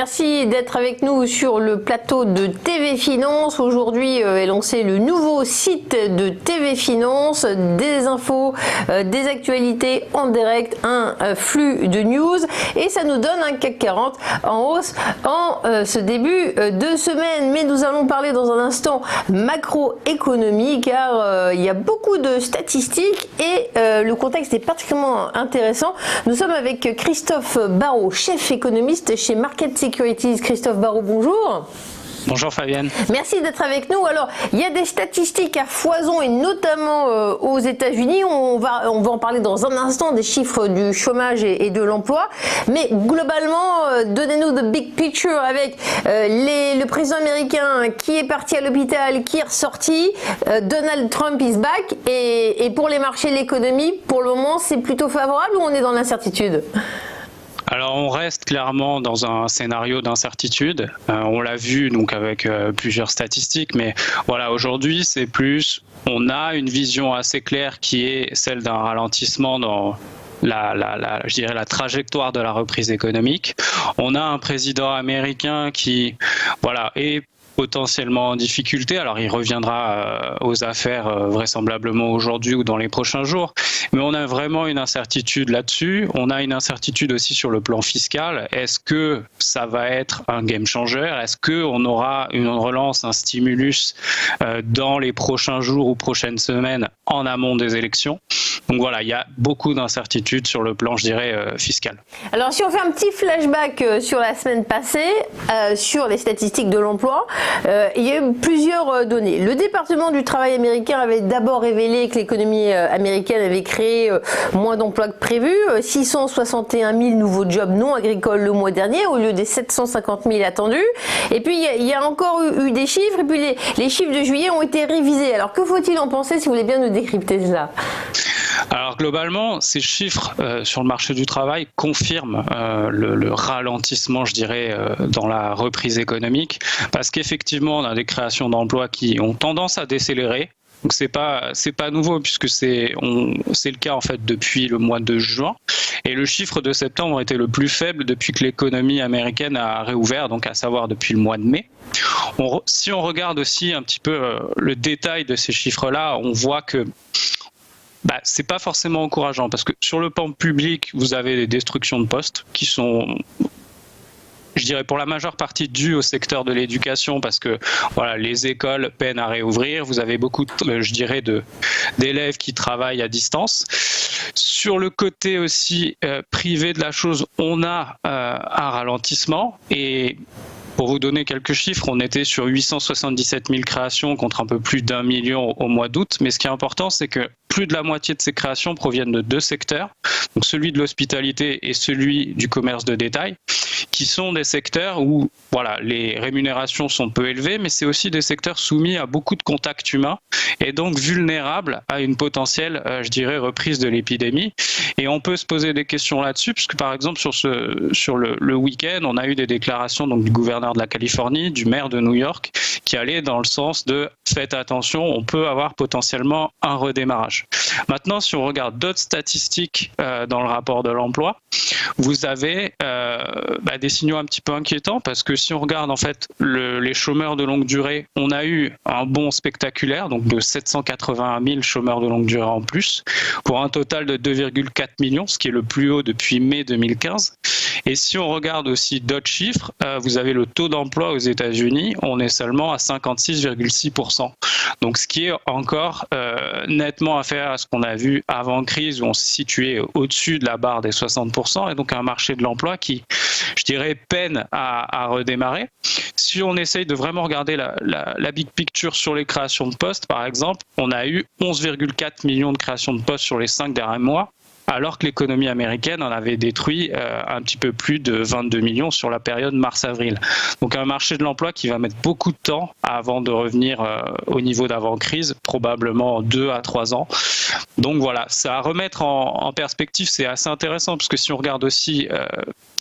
Merci d'être avec nous sur le plateau de TV Finance. Aujourd'hui est lancé le nouveau site de TV Finance, des infos, des actualités en direct, un flux de news et ça nous donne un CAC 40 en hausse en ce début de semaine. Mais nous allons parler dans un instant macroéconomie car il y a beaucoup de statistiques et le contexte est particulièrement intéressant. Nous sommes avec Christophe Barraud, chef économiste chez Market Securities. Christophe Barraud, bonjour. Bonjour Fabienne. Merci d'être avec nous. Alors, il y a des statistiques à foison et notamment aux États-Unis. On va en parler dans un instant des chiffres du chômage et de l'emploi. Mais globalement, donnez-nous the big picture avec le président américain qui est parti à l'hôpital, qui est ressorti. Donald Trump is back. Et pour les marchés de l'économie, pour le moment, c'est plutôt favorable ou on est dans l'incertitude ? Alors on reste clairement dans un scénario d'incertitude. On l'a vu donc avec plusieurs statistiques, mais voilà, aujourd'hui c'est plus, on a une vision assez claire qui est celle d'un ralentissement dans je dirais la trajectoire de la reprise économique. On a un président américain qui est potentiellement en difficulté. Alors il reviendra aux affaires vraisemblablement aujourd'hui ou dans les prochains jours, mais on a vraiment une incertitude là-dessus. On a une incertitude aussi sur le plan fiscal. Est-ce que ça va être un game changer? Est-ce qu'on aura une relance, un stimulus dans les prochains jours ou prochaines semaines en amont des élections? Donc voilà, il y a beaucoup d'incertitudes sur le plan, je dirais, fiscal. Alors si on fait un petit flashback sur la semaine passée, sur les statistiques de l'emploi, il y a eu plusieurs données. Le département du travail américain avait d'abord révélé que l'économie américaine avait créé moins d'emplois que prévu, 661 000 nouveaux jobs non agricoles le mois dernier au lieu des 750 000 attendus. Et puis il y a encore eu des chiffres, et puis les chiffres de juillet ont été révisés. Alors que faut-il en penser si vous voulez bien nous décrypter cela ? Alors globalement, ces chiffres sur le marché du travail confirment le ralentissement, je dirais, dans la reprise économique, parce qu'effectivement, on a des créations d'emplois qui ont tendance à décélérer. Donc c'est pas nouveau puisque c'est le cas en fait depuis le mois de juin, et le chiffre de septembre était le plus faible depuis que l'économie américaine a réouvert, donc à savoir depuis le mois de mai. Si on regarde aussi un petit peu le détail de ces chiffres-là, on voit que c'est pas forcément encourageant parce que sur le plan public, vous avez des destructions de postes qui sont, je dirais, pour la majeure partie dues au secteur de l'éducation parce que voilà, les écoles peinent à réouvrir. Vous avez beaucoup, je dirais, d'élèves qui travaillent à distance. Sur le côté aussi privé de la chose, on a un ralentissement et pour vous donner quelques chiffres, on était sur 877 000 créations contre un peu plus d'1 million au mois d'août. Mais ce qui est important, c'est que plus de la moitié de ces créations proviennent de deux secteurs, donc celui de l'hospitalité et celui du commerce de détail, qui sont des secteurs où les rémunérations sont peu élevées, mais c'est aussi des secteurs soumis à beaucoup de contacts humains et donc vulnérables à une potentielle, je dirais, reprise de l'épidémie. Et on peut se poser des questions là-dessus, puisque par exemple sur le week-end, on a eu des déclarations donc, du gouverneur de la Californie, du maire de New York, qui allaient dans le sens de faites attention, on peut avoir potentiellement un redémarrage. Maintenant, si on regarde d'autres statistiques dans le rapport de l'emploi, vous avez des signaux un petit peu inquiétants parce que si on regarde en fait les chômeurs de longue durée, on a eu un bond spectaculaire, donc de 781 000 chômeurs de longue durée en plus, pour un total de 2,4 millions, ce qui est le plus haut depuis mai 2015. Et si on regarde aussi d'autres chiffres, vous avez le taux d'emploi aux États-Unis, on est seulement à 56,6%. Donc ce qui est encore nettement inférieur à ce qu'on a vu avant crise où on se situait au-dessus de la barre des 60%, et donc un marché de l'emploi qui, je dirais, peine à redémarrer. Si on essaye de vraiment regarder la big picture sur les créations de postes, par exemple, on a eu 11,4 millions de créations de postes sur les 5 derniers mois, alors que l'économie américaine en avait détruit un petit peu plus de 22 millions sur la période mars-avril. Donc un marché de l'emploi qui va mettre beaucoup de temps avant de revenir au niveau d'avant-crise, probablement 2 à 3 ans. Donc voilà, ça à remettre en perspective, c'est assez intéressant, parce que si on regarde aussi,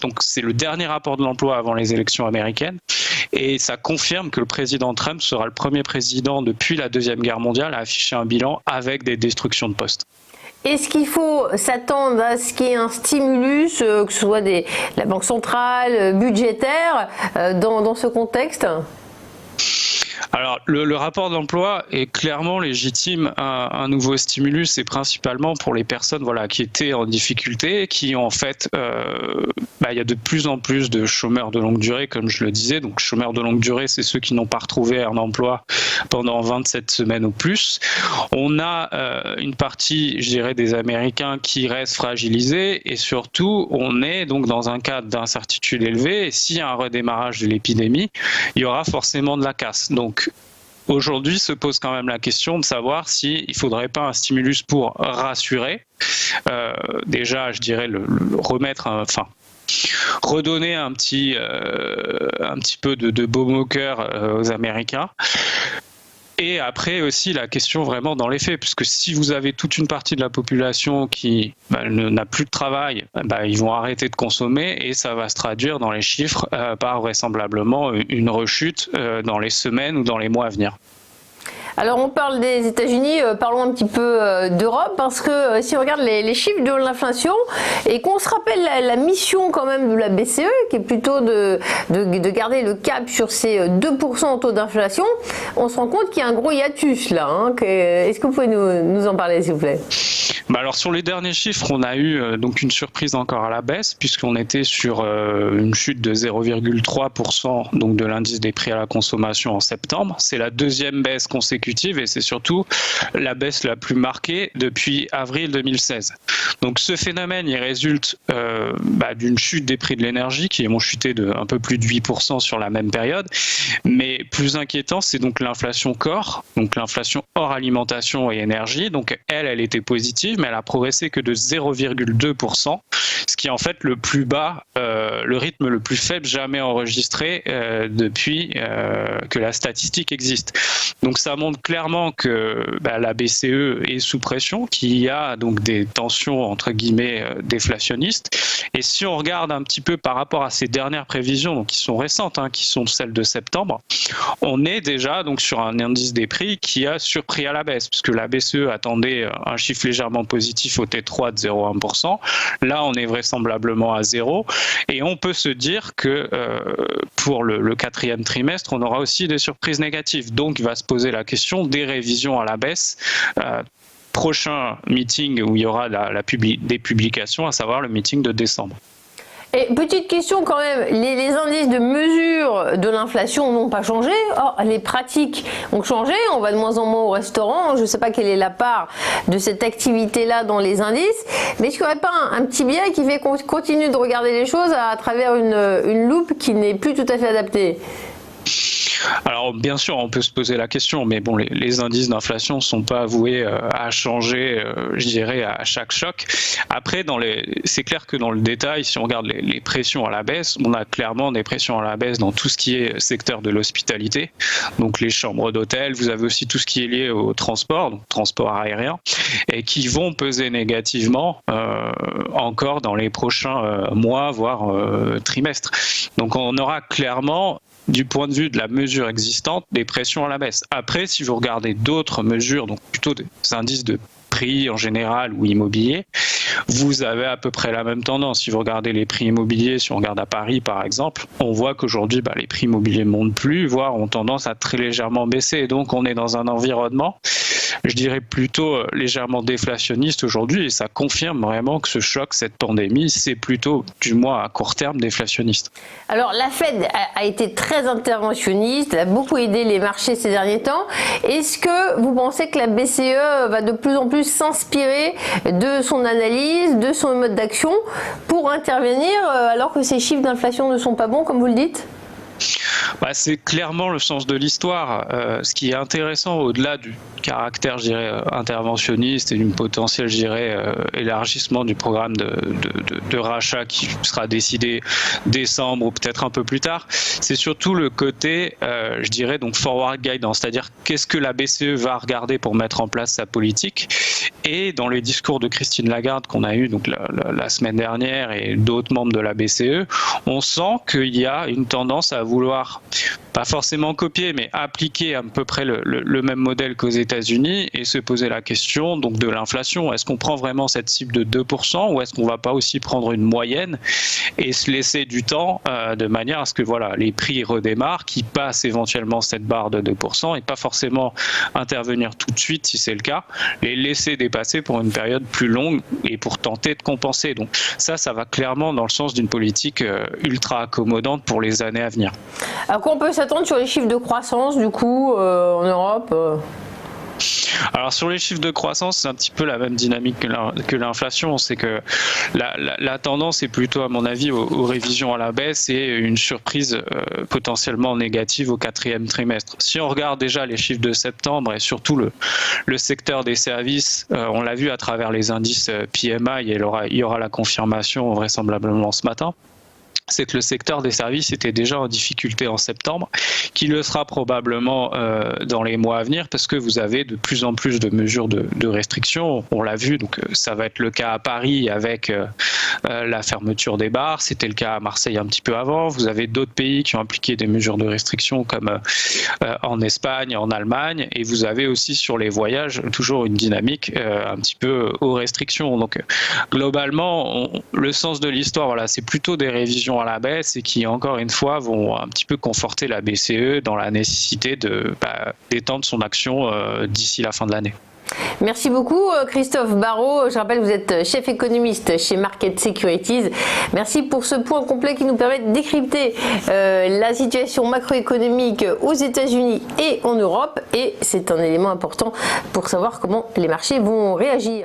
donc c'est le dernier rapport de l'emploi avant les élections américaines, et ça confirme que le président Trump sera le premier président depuis la Deuxième Guerre mondiale à afficher un bilan avec des destructions de postes. Est-ce qu'il faut s'attendre à ce qu'il y ait un stimulus, que ce soit la Banque centrale, budgétaire, dans ce contexte ? Alors, le rapport d'emploi est clairement légitime un nouveau stimulus, et principalement pour les personnes qui étaient en difficulté, qui ont en fait, il y a de plus en plus de chômeurs de longue durée, comme je le disais. Donc, chômeurs de longue durée, c'est ceux qui n'ont pas retrouvé un emploi pendant 27 semaines ou plus. On a une partie, je dirais, des Américains qui restent fragilisés, et surtout, on est donc dans un cadre d'incertitude élevée. Et s'il y a un redémarrage de l'épidémie, il y aura forcément de la casse. Donc, aujourd'hui se pose quand même la question de savoir s'il ne faudrait pas un stimulus pour rassurer. Déjà, je dirais redonner un petit peu de baume au cœur aux Américains. Et après aussi la question vraiment dans les faits, puisque si vous avez toute une partie de la population qui n'a plus de travail, ils vont arrêter de consommer, et ça va se traduire dans les chiffres par vraisemblablement une rechute dans les semaines ou dans les mois à venir. Alors on parle des États-Unis, parlons un petit peu d'Europe, parce que si on regarde les chiffres de l'inflation et qu'on se rappelle la mission quand même de la BCE, qui est plutôt de garder le cap sur ces 2% en taux d'inflation, on se rend compte qu'il y a un gros hiatus là. Est-ce que vous pouvez nous en parler, s'il vous plaît ? Alors sur les derniers chiffres, on a eu donc une surprise encore à la baisse, puisqu'on était sur une chute de 0,3% donc de l'indice des prix à la consommation en septembre. C'est la deuxième baisse consécutive, et c'est surtout la baisse la plus marquée depuis avril 2016. Donc ce phénomène, il résulte d'une chute des prix de l'énergie qui ont chuté de un peu plus de 8% sur la même période. Mais plus inquiétant, c'est donc l'inflation core, donc l'inflation hors alimentation et énergie. Donc elle était positive, mais elle a progressé que de 0,2%, ce qui est en fait le plus bas, le rythme le plus faible jamais enregistré depuis que la statistique existe. Donc ça montre clairement que la BCE est sous pression, qu'il y a donc des tensions entre guillemets déflationnistes. Et si on regarde un petit peu par rapport à ces dernières prévisions, donc qui sont récentes, qui sont celles de septembre, on est déjà donc sur un indice des prix qui a surpris à la baisse, puisque la BCE attendait un chiffre légèrement positif au T3 de 0,1%. Là, on est vraisemblablement à 0. Et on peut se dire que pour le quatrième trimestre, on aura aussi des surprises négatives. Donc, il va se poser la question des révisions à la baisse. Prochain meeting où il y aura des publications, à savoir le meeting de décembre. Et petite question quand même, les indices de mesure de l'inflation n'ont pas changé. Or, les pratiques ont changé. On va de moins en moins au restaurant. Je ne sais pas quelle est la part de cette activité-là dans les indices. Mais est-ce qu'il n'y aurait pas un petit biais qui fait qu'on continue de regarder les choses à travers une loupe qui n'est plus tout à fait adaptée ? Alors bien sûr, on peut se poser la question, mais bon, les indices d'inflation ne sont pas voués à changer, je dirais, à chaque choc. Après, c'est clair que dans le détail, si on regarde les pressions à la baisse, on a clairement des pressions à la baisse dans tout ce qui est secteur de l'hospitalité, donc les chambres d'hôtel. Vous avez aussi tout ce qui est lié au transport, donc transport aérien, et qui vont peser négativement encore dans les prochains mois, voire trimestres. Donc on aura clairement, du point de vue de la mesure existante, des pressions à la baisse. Après, si vous regardez d'autres mesures, donc plutôt des indices de prix en général ou immobilier, vous avez à peu près la même tendance. Si vous regardez les prix immobiliers, si on regarde à Paris par exemple, on voit qu'aujourd'hui les prix immobiliers ne montent plus, voire ont tendance à très légèrement baisser. Et donc on est dans un environnement, je dirais plutôt légèrement déflationniste aujourd'hui, et ça confirme vraiment que ce choc, cette pandémie, c'est plutôt, du moins à court terme, déflationniste. Alors la Fed a été très interventionniste, elle a beaucoup aidé les marchés ces derniers temps. Est-ce que vous pensez que la BCE va de plus en plus s'inspirer de son analyse, de son mode d'action pour intervenir alors que ces chiffres d'inflation ne sont pas bons, comme vous le dites ? C'est clairement le sens de l'histoire. Ce qui est intéressant, au-delà du caractère, je dirais, interventionniste et du potentiel, je dirais, élargissement du programme de rachat qui sera décidé décembre ou peut-être un peu plus tard, c'est surtout le côté, je dirais, donc forward guidance, c'est-à-dire qu'est-ce que la BCE va regarder pour mettre en place sa politique. Et dans les discours de Christine Lagarde qu'on a eu donc la semaine dernière et d'autres membres de la BCE, on sent qu'il y a une tendance à vouloir pas forcément copier, mais appliquer à peu près le même modèle qu'aux États-Unis et se poser la question donc de l'inflation. Est-ce qu'on prend vraiment cette cible de 2% ou est-ce qu'on va pas aussi prendre une moyenne et se laisser du temps de manière à ce que voilà, les prix redémarrent, qu'ils passent éventuellement cette barre de 2% et pas forcément intervenir tout de suite si c'est le cas, les laisser dépasser pour une période plus longue et pour tenter de compenser. Donc ça va clairement dans le sens d'une politique ultra accommodante pour les années à venir. À quoi on peut s'attendre sur les chiffres de croissance du coup en Europe Alors sur les chiffres de croissance, c'est un petit peu la même dynamique que l'inflation. C'est que la tendance est plutôt, à mon avis, aux révisions à la baisse et une surprise potentiellement négative au 4e trimestre. Si on regarde déjà les chiffres de septembre et surtout le secteur des services, on l'a vu à travers les indices PMI, et il y aura la confirmation vraisemblablement ce matin. C'est que le secteur des services était déjà en difficulté en septembre, qui le sera probablement dans les mois à venir, parce que vous avez de plus en plus de mesures de restriction. On l'a vu, donc ça va être le cas à Paris avec la fermeture des bars. C'était le cas à Marseille un petit peu avant. Vous avez d'autres pays qui ont appliqué des mesures de restriction, comme en Espagne, en Allemagne, et vous avez aussi sur les voyages toujours une dynamique un petit peu aux restrictions. Donc globalement, le sens de l'histoire, voilà, c'est plutôt des révisions à la baisse et qui, encore une fois, vont un petit peu conforter la BCE dans la nécessité d'étendre son action d'ici la fin de l'année. Merci beaucoup Christophe Barraud. Je rappelle que vous êtes chef économiste chez Market Securities. Merci pour ce point complet qui nous permet de décrypter la situation macroéconomique aux États-Unis et en Europe. Et c'est un élément important pour savoir comment les marchés vont réagir.